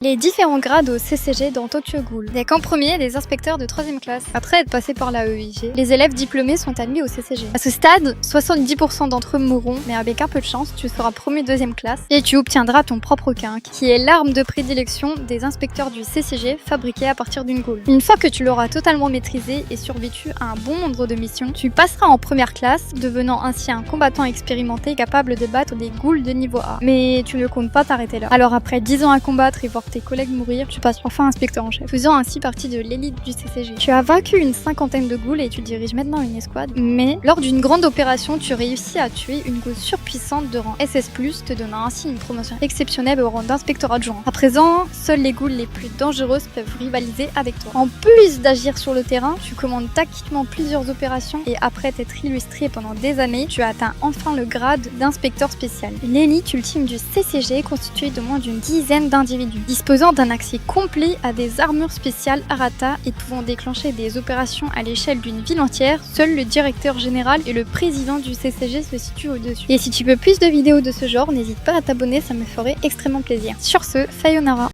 Les différents grades au CCG dans Tokyo Ghoul. Donc en premier, les inspecteurs de 3ème classe. Après être passés par la EIG, les élèves diplômés sont admis au CCG. À ce stade, 70% d'entre eux mourront, mais avec un peu de chance, tu seras promu 2ème classe et tu obtiendras ton propre quinque, qui est l'arme de prédilection des inspecteurs du CCG fabriquée à partir d'une Ghoul. Une fois que tu l'auras totalement maîtrisé et survécu à un bon nombre de missions, tu passeras en première classe, devenant ainsi un combattant expérimenté capable de battre des Ghouls de niveau A. Mais tu ne comptes pas t'arrêter là. Alors après 10 ans à combattre et voir tes collègues mourir, tu passes enfin inspecteur en chef, faisant ainsi partie de l'élite du CCG. Tu as vaincu une 50aine de ghouls et tu diriges maintenant une escouade, mais lors d'une grande opération, tu réussis à tuer une ghoul surpuissante de rang SS+, te donnant ainsi une promotion exceptionnelle au rang d'inspecteur adjoint. À présent, seuls les ghouls les plus dangereuses peuvent rivaliser avec toi. En plus d'agir sur le terrain, tu commandes tactiquement plusieurs opérations et après t'être illustré pendant des années, tu as atteint enfin le grade d'inspecteur spécial. L'élite ultime du CCG constituée de moins d'une dizaine d'individus, disposant d'un accès complet à des armures spéciales Arata et pouvant déclencher des opérations à l'échelle d'une ville entière, seul le directeur général et le président du CCG se situent au-dessus. Et si tu veux plus de vidéos de ce genre, n'hésite pas à t'abonner, ça me ferait extrêmement plaisir. Sur ce, sayonara.